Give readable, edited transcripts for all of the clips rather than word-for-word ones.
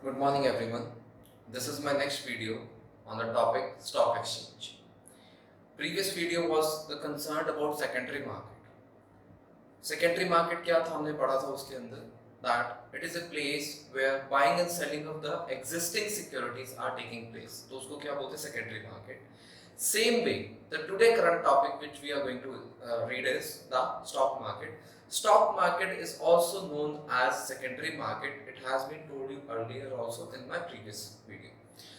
Good morning everyone. This is my next video on the topic stock exchange. Previous video was the concern about secondary market. Secondary market क्या था हमने पढ़ा था उसके अंदर that it is a place where buying and selling of the existing securities are taking place. तो उसको क्या बोलते हैं secondary market. Same way, the today current topic which we are going to read is the stock market. Stock market is also known as secondary market. It has been told you earlier also in my previous video.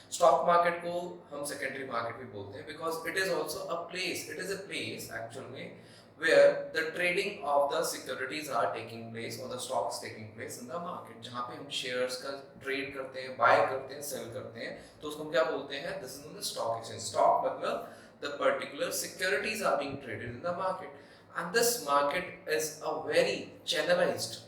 Stock market को हम secondary market भी बोलते हैं because it is also a place. It is a place actually where the trading of the securities are taking place or the stocks taking place in the market. जहाँ पे हम shares का trade करते हैं, buy करते हैं, sell करते हैं, तो उसको हम क्या बोलते हैं? This is known as stock exchange. Stock मतलब the particular securities are being traded in the market, and this market is a very channelized,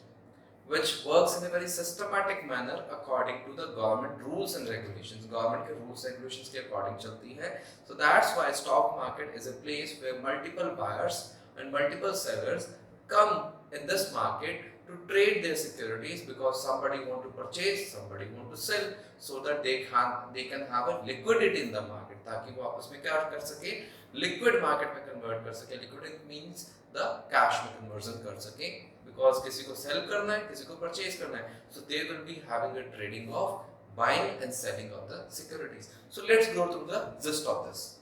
which works in a very systematic manner according to the government rules and regulations. Government के rules regulations के according चलती है. So that's why stock market is a place where multiple buyers and multiple sellers come in this market to trade their securities because somebody want to purchase, somebody want to sell, so that they can have a liquidity in the market ताकि वो आपस में क्या कर सके, liquid market में convert कर सके. Liquidity means the cash में conversion कर सके because किसी को sell करना है, किसी को purchase करना है, so they will be having a trading of buying and selling of the securities. So let's go through the gist of this.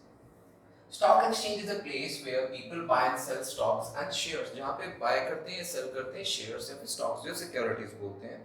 Stock exchange is a place where people buy and sell stocks and shares. जहाँ पे buy करते हैं, sell करते हैं shares या फिर stocks जो securities बोलते हैं.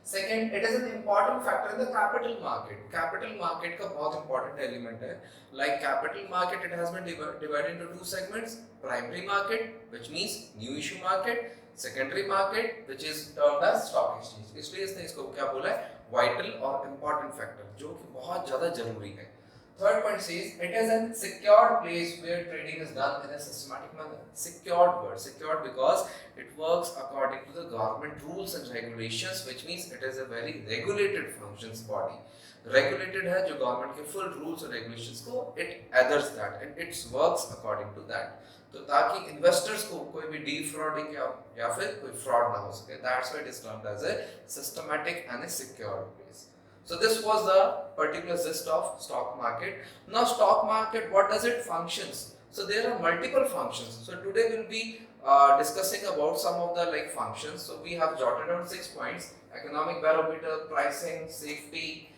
Second, it is an important factor in the capital market. Capital market का बहुत important element है. Like capital market, it has been divided into two segments: primary market, which means new issue market; secondary market, which is termed as stock exchange. इसलिए इसने इसको क्या बोला है? Vital और important factor, जो कि बहुत ज़्यादा जरूरी है. Third point says it is a secured place where trading is done in a systematic manner. Secured word, secured because it works according to the government rules and regulations, which means it is a very regulated functions body. Regulated है जो government के full rules and regulations को it adheres that and it works according to that. तो ताकि investors को कोई भी defrauding या फिर कोई fraud ना हो सके. That's why it is termed as a systematic and a secured place. So this was the particular gist of stock market. Now stock market, what does it functions? So there are multiple functions. So today we'll be discussing about some of the like functions. So we have jotted down 6 points: economic barometer, pricing, safety,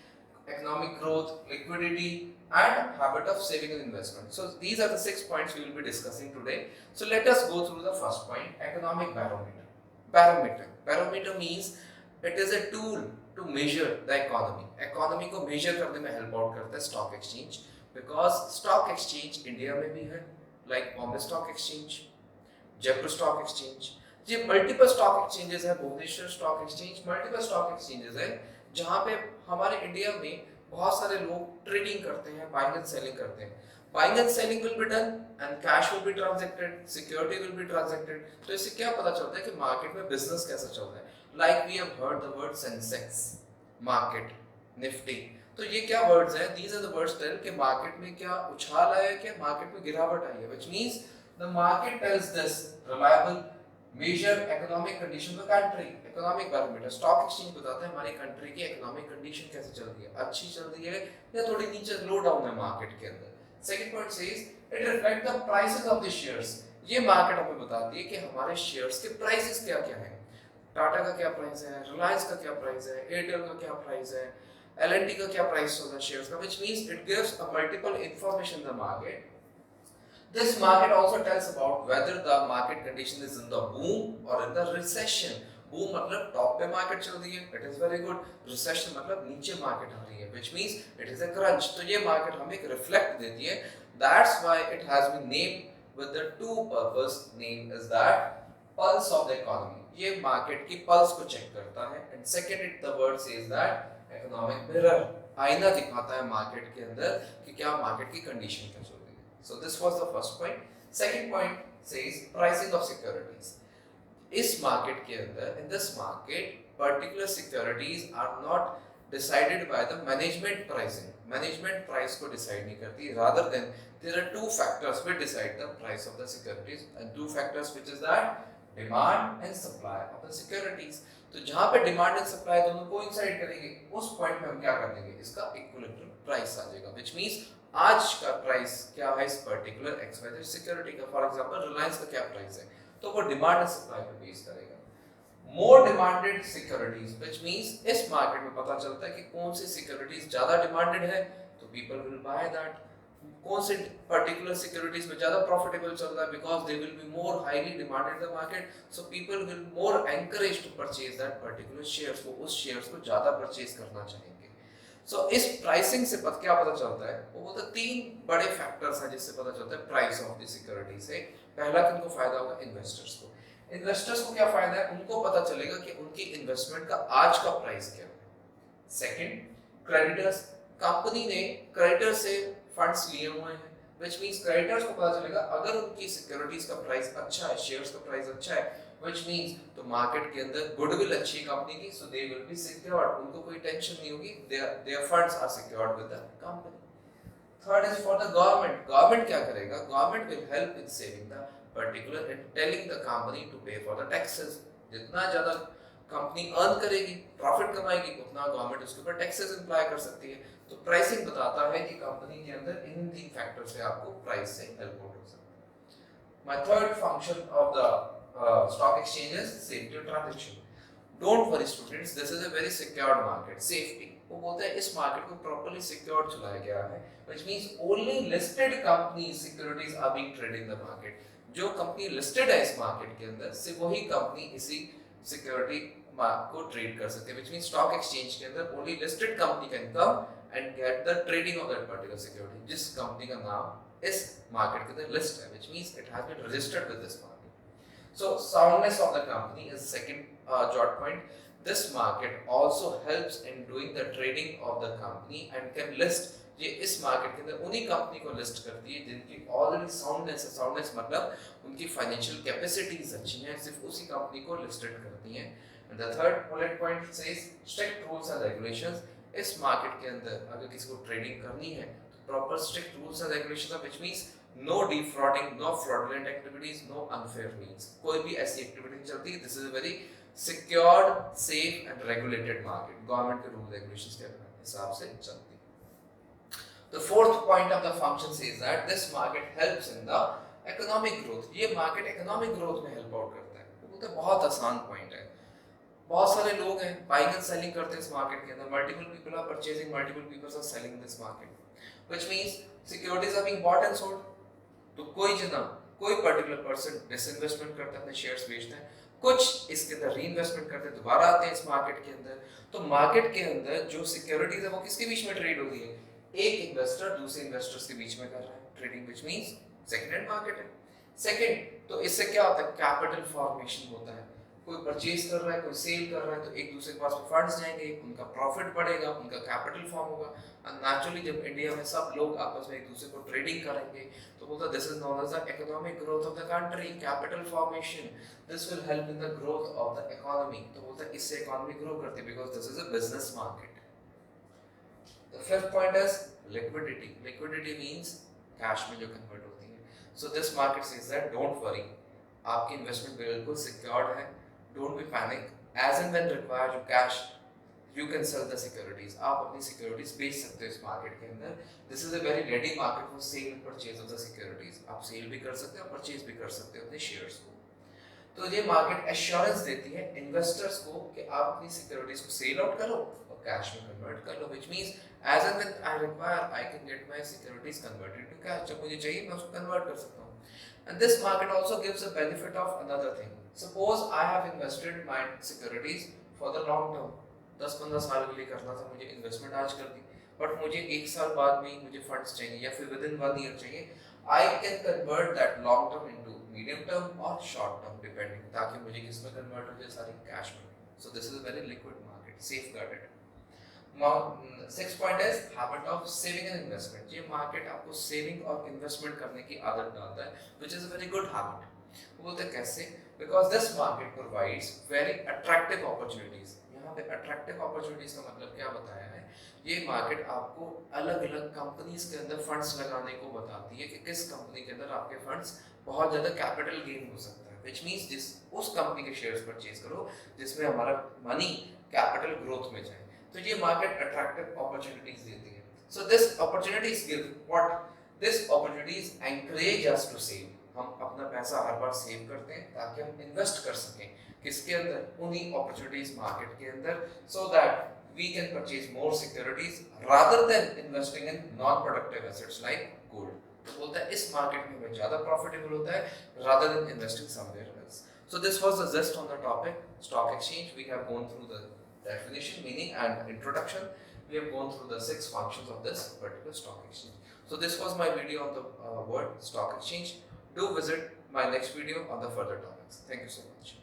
economic growth, liquidity, and habit of saving and investment. So these are the 6 points we will be discussing today. So let us go through the first point: economic barometer. Barometer means it is a tool to measure the economy. Economy को measure करने में help out करता है stock exchange, because stock exchange India में भी है, like Bombay Stock Exchange, Jaipur stock exchange. ये multiple stock exchanges है, Bhubaneswar stock exchange, multiple stock exchanges है जहाँ पे हमारे इंडिया में बहुत सारे लोग ट्रेडिंग करते हैं, बाइंग एंड सेलिंग करते हैं. Buying and selling will be done and cash will be transacted, security will be transacted. तो इससे क्या पता चलता है कि मार्केट में बिजनेस कैसा चल रहा है. Like we have heard the word Sensex, market, Nifty. तो ये क्या वर्ड्स हैं? These are the words tell कि मार्केट में क्या उछाल आया है, क्या मार्केट में गिरावट आई है. Which means the market tells this reliable measure economic condition of the country. Economic barometer, stock exchange बताता है हमारी कंट्री की economic condition कैसे चल रही है, अच्छी चल रही है या थोड़ी नीचे लो डाउन है मार्केट के अंदर. Second point says it reflects the prices of the shares. ये मार्केट हमें बताती है कि हमारे शेयर्स के प्राइसेस क्या क्या हैं. टाटा का क्या प्राइस है, रिलायंस का क्या प्राइस है, एयरटेल का क्या प्राइस है, एल&टी का क्या प्राइस होगा शेयर्स का. which means it gives a multiple information in the market. This market also tells about whether the market condition is in the boom or in the recession. Boom मतलब top पे market चल रही है, it is very good. Recession मतलब नीचे market आ रही है, which means it is a crunch. तो ये मार्केट हमें एक रिफ्लेक्ट देती है. That's why it has been named with the two purpose. Name is that pulse of the economy. ये मार्केट की पल्स को चेक करता है. And second, it the word says that economic mirror, आईना दिखाता है मार्केट के अंदर कि क्या मार्केट की कंडीशन क्या चल रही है. So this was the first point. Second point says pricing of securities. इस market के अंदर, in this market, particular securities are not decided by the management pricing. Management price को decide नहीं करती. Rather than there are two factors which decide the price of the securities, and two factors which is that demand and supply of the securities. तो जहां पे demand and supply दोनों coincide करेंगे उस point पे हम क्या कर देंगे, इसका इक्विलिब्रियम प्राइस आ जाएगा, व्हिच मींस आज का प्राइस क्या है इस पर्टिकुलर XYZ सिक्योरिटी का। फॉर एग्जांपल रिलायंस का क्या प्राइस है, तो वो डिमांड एंड सप्लाई पे बेस करेगा। मोर डिमांडेड सिक्योरिटीज, व्हिच मींस इस मार्केट में पता चलता है कि कौन सी सिक्योरिटीज ज्यादा डिमांडेड है, तो पीपल विल बाय दैट। कौन से पर्टिकुलर सिक्योरिटीज में ज्यादा प्रॉफिटेबल चल रहा है, because they will be more highly demanded in the market, so people will more encourage to purchase that particular shares, वो उस शेयर्स को ज्यादा परचेज करना चाहेंगे। सो इस प्राइसिंग से क्या पता चलता है, वो बोलते तीन बड़े फैक्टर्स हैं जिससे पता चलता है प्राइस ऑफ द सिक्योरिटी से। पहला किनको फायदा होगा, इन्वेस्टर्स को। इन्वेस्टर्स को क्या फायदा है, उनको पता चलेगा कि उनकी इन्वेस्टमेंट का आज का प्राइस क्या है। सेकंड, क्रेडिटर्स, कंपनी ने क्रेडिटर से फंड्स लिए हुए हैं, व्हिच मींस क्रेडिटर्स को पता चलेगा अगर उनकी सिक्योरिटीज का प्राइस अच्छा है, शेयर्स का प्राइस अच्छा है, व्हिच मींस तो मार्केट के अंदर गुडविल अच्छी कंपनी की, so they will be secured, उनको कोई टेंशन नहीं होगी, their funds are secured with the company. Third is for the government, government क्या करेगा, government will help in saving the particular and telling the company to pay for the taxes. जितना ज्यादा company earn करेगी, profit कमाएगी, उतना government उसके ऊपर taxes apply कर सकती है। तो प्राइसिंग बताता है कि कंपनी के अंदर इन तीन फैक्टर से आपको प्राइस से हेल्प हो सकता है। My third function of the stock exchange is safety transaction. Don't worry students, this is a very secured market. Safety, वो बोलते हैं इस मार्केट को प्रॉपर्ली सिक्योर्ड चलाया गया है, which means only listed companies securities are being traded in the market. जो company listed है इस मार्केट के अंदर, सिर्फ वही कंपनी इसी सिक्योरिटी को ट्रेड कर सकते हैं, व्हिच मींस स्टॉक एक्सचेंज के अंदर only listed company can come and get the trading of that particular security, जिस कंपनी का नाम इस मार्केट के अंदर लिस्ट है, which means it has been registered with this market. So soundness of the company is second jot point. This market also helps in doing the trading of the company and can list, ये इस market के अंदर उन्हीं company को list करती है जिनकी already soundness है। साउंडनेस मतलब उनकी फाइनेंशियल कैपेसिटीज अच्छी हैं, सिर्फ उसी कंपनी को लिस्टेड करती हैं। And the third bullet point says strict rules and regulations. इस मार्केट के अंदर अगर किसी को ट्रेडिंग करनी है तो proper strict rules and regulations है, which means no defrauding, no fraudulent activities, no unfair means, कोई भी ऐसी एक्टिविटी नहीं चलती। This is a very secured, safe and regulated market. Government के रूल रेगुलेशंस के हिसाब से चलती है। The fourth point of the function says that this market helps in the economic growth. ये मार्केट इकोनॉमिक ग्रोथ में हेल्प आउट करता है। वो बोलते हैं बहुत आसान पॉइंट है। बहुत सारे लोग हैं बाइंग एंड सेलिंग करते हैं इस मार्केट के अंदर, multiple people are purchasing, multiple people are selling in this market, which means securities are being bought and sold. तो कोई पर्टिकुलर पर्सन डिसइन्वेस्टमेंट करता है, अपने शेयर्स बेचते हैं, कुछ इसके अंदर रीइन्वेस्टमेंट करते हैं, दोबारा आते हैं इस मार्केट के अंदर। तो मार्केट के अंदर जो सिक्योरिटीज है वो किसके बीच में ट्रेड होती है, एक इन्वेस्टर दूसरे इन्वेस्टर्स के बीच में कर रहा है trading, which means second hand market है। सेकंड, तो इससे क्या होता है, कैपिटल फॉर्मेशन होता है। कोई परचेज कर रहा है, कोई सेल कर रहा है, तो एक दूसरे के पास फंड्स जाएंगे, उनका प्रॉफिट बढ़ेगा, उनका कैपिटल फॉर्म होगा। और नेचुरली जब इंडिया में सब लोग आपस में एक दूसरे को ट्रेडिंग करेंगे तो बोलता this is known as the economic growth of the country, capital formation, this will help in the growth of the economy. तो बोलता है इससे इकोनॉमी ग्रो करती है, because this is a business market. The fifth point is liquidity. Liquidity means cash में जो convert होती है। So this market says that don't worry, आपकी इन्वेस्टमेंट बिल्कुल सिक्योर्ड है, don't be panic, as and when required you cash you can sell the securities. आप अपनी securities बेच सकते हो इस मार्केट के अंदर। This is a very ready market for sale and purchase of the securities. आप सेल भी कर सकते हो, परचेज भी कर सकते हो अपने शेयर्स को। तो ये मार्केट एश्योरेंस देती है इन्वेस्टर्स को कि आप अपनी सिक्योरिटीज को सेल आउट करो और कैश में कन्वर्ट कर लो, which means as and when I require I can get my securities converted to cash. जब मुझे चाहिए मैं उसको कन्वर्ट कर सकता हूं। And this market also gives a benefit of another thing. Suppose I have invested my securities for the long term. 10-15 साल के लिए करना था मुझे, इन्वेस्टमेंट आज कर दी, बट मुझे एक साल बाद में मुझे फंड्स चाहिए या फिर विद इन 1 ईयर चाहिए। I can convert that long term into medium term or short term depending, ताकि मुझे किस में कन्वर्ट हो जाए, सारी कैश में। So this is a very liquid market, safeguarded. Now, sixth point is habit of saving and investment. ये market आपको सेविंग और इन्वेस्टमेंट करने की आदत डालता है, which is a very good habit. वो बोलते हैं कैसे? Because this market provides very attractive opportunities. यहाँ पे attractive opportunities का मतलब क्या बताया है? ये मार्केट आपको अलग-अलग कंपनीज के अंदर फंड्स लगाने को बताती है कि किस कंपनी के अंदर आपके फंड्स बहुत ज़्यादा कैपिटल गेन हो सकता है। है, which means जिस उस कंपनी के शेयर्स परचेज करो जिसमें हमारा मनी कैपिटल ग्रोथ में जाए। तो ये मार्केट अट्रैक्टिव अपॉर्चुनिटीज देती है। So this opportunities give what, this opportunities encourage us to save. हम अपना पैसा हर बार सेव करते हैं ताकि हम इन्वेस्ट कर सकें किसके अंदर, उन्हीं अपॉर्चुनिटीज मार्केट के अंदर, so that we can purchase more securities rather than investing in non-productive assets like gold. तो बोलता है इस मार्केट में ज्यादा प्रॉफिटेबल होता है rather than investing somewhere else. So this was the gist on the topic stock exchange. We have gone through the definition, meaning and introduction. We have gone through the 6 functions of this particular stock exchange. So this was my video on the word stock exchange. Do visit my next video on the further topics. Thank you so much.